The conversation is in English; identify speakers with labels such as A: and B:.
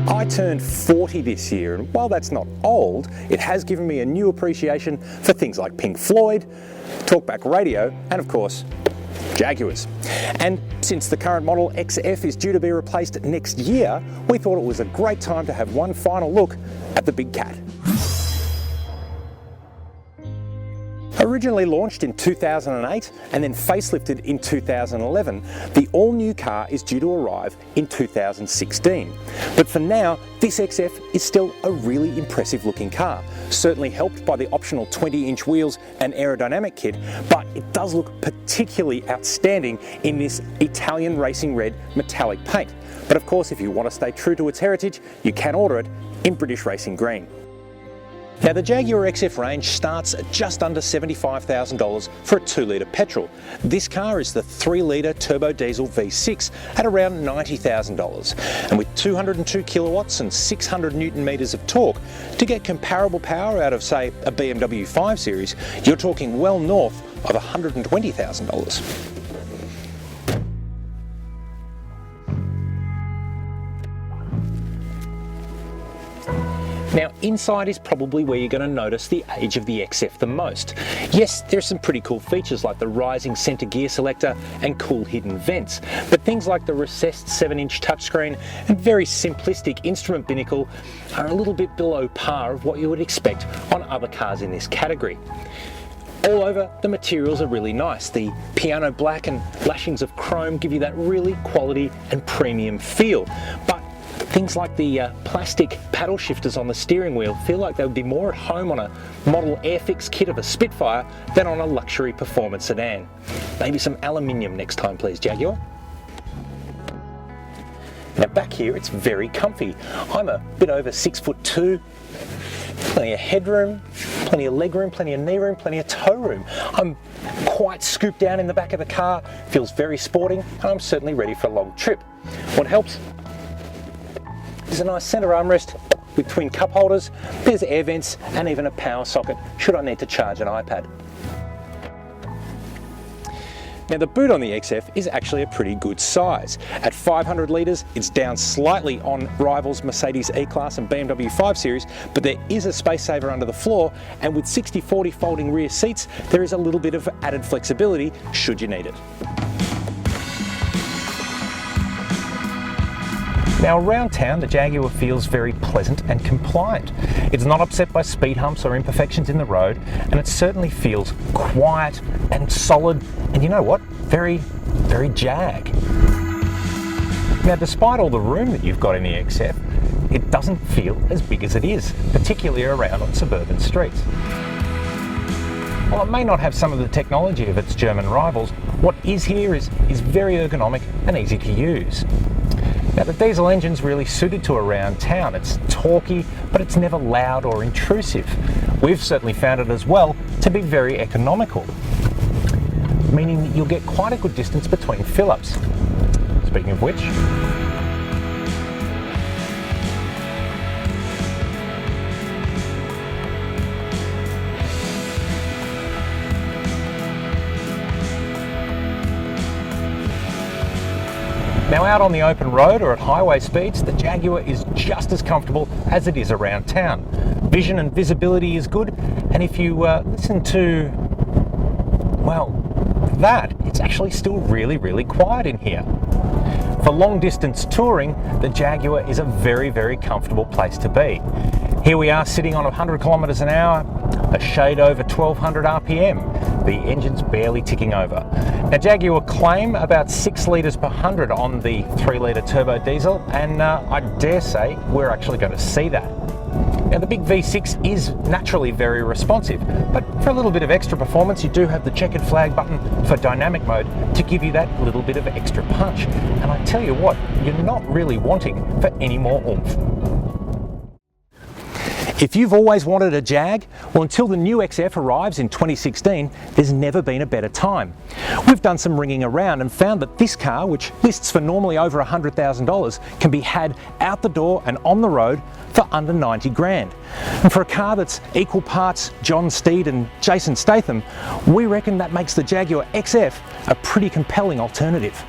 A: I turned 40 this year, and while that's not old, it has given me a new appreciation for things like Pink Floyd, talkback radio, and of course, Jaguars. And since the current model XF is due to be replaced next year, we thought it was a great time to have one final look at the big cat. Originally launched in 2008 and then facelifted in 2011, the all-new car is due to arrive in 2016. But for now, this XF is still a really impressive looking car, certainly helped by the optional 20-inch wheels and aerodynamic kit, but it does look particularly outstanding in this Italian racing red metallic paint. But of course, if you want to stay true to its heritage, you can order it in British racing green. Now, the Jaguar XF range starts at just under $75,000 for a 2-litre petrol. This car is the 3-litre turbo diesel V6 at around $90,000. And with 202 kilowatts and 600 newton meters of torque, to get comparable power out of, say, a BMW 5 Series, you're talking well north of $120,000. Now, inside is probably where you're going to notice the age of the XF the most. Yes, there's some pretty cool features like the rising centre gear selector and cool hidden vents, but things like the recessed 7-inch touchscreen and very simplistic instrument binnacle are a little bit below par of what you would expect on other cars in this category. All over, the materials are really nice. The piano black and lashings of chrome give you that really quality and premium feel. But things like the plastic paddle shifters on the steering wheel feel like they would be more at home on a model Airfix kit of a Spitfire than on a luxury performance sedan. Maybe some aluminium next time, please, Jaguar. Now back here, it's very comfy. I'm a bit over 6'2", plenty of headroom, plenty of legroom, plenty of knee room, plenty of toe room. I'm quite scooped down in the back of the car, feels very sporting, and I'm certainly ready for a long trip. What helps is a nice centre armrest with twin cup holders, there's air vents and even a power socket should I need to charge an iPad. Now, the boot on the XF is actually a pretty good size. At 500 litres, it's down slightly on rivals Mercedes E-Class and BMW 5 Series, but there is a space saver under the floor, and with 60/40 folding rear seats, there is a little bit of added flexibility should you need it. Now, around town, the Jaguar feels very pleasant and compliant. It's not upset by speed humps or imperfections in the road, and it certainly feels quiet and solid, and you know what? Very, very Jag. Now, despite all the room that you've got in the XF, it doesn't feel as big as it is, particularly around on suburban streets. While it may not have some of the technology of its German rivals, what is here is very ergonomic and easy to use. Now, the diesel engine's really suited to around town. It's torquey, but it's never loud or intrusive. We've certainly found it as well to be very economical, meaning that you'll get quite a good distance between fill-ups. Speaking of which, now, out on the open road or at highway speeds, the Jaguar is just as comfortable as it is around town. Vision and visibility is good, and if you listen to, well, that, it's actually still really, really quiet in here. For long distance touring, the Jaguar is a very, very comfortable place to be. Here we are sitting on 100 kilometers an hour, a shade over 1200 RPM. The engine's barely ticking over. Now, Jaguar claim about 6 litres per 100 on the 3-litre turbo diesel, and I dare say we're actually going to see that. Now, the big V6 is naturally very responsive, but for a little bit of extra performance, you do have the checkered flag button for dynamic mode to give you that little bit of extra punch. And I tell you what, you're not really wanting for any more oomph. If you've always wanted a Jag, well, until the new XF arrives in 2016, there's never been a better time. We've done some ringing around and found that this car, which lists for normally over $100,000, can be had out the door and on the road for under 90 grand. And for a car that's equal parts John Steed and Jason Statham, we reckon that makes the Jaguar XF a pretty compelling alternative.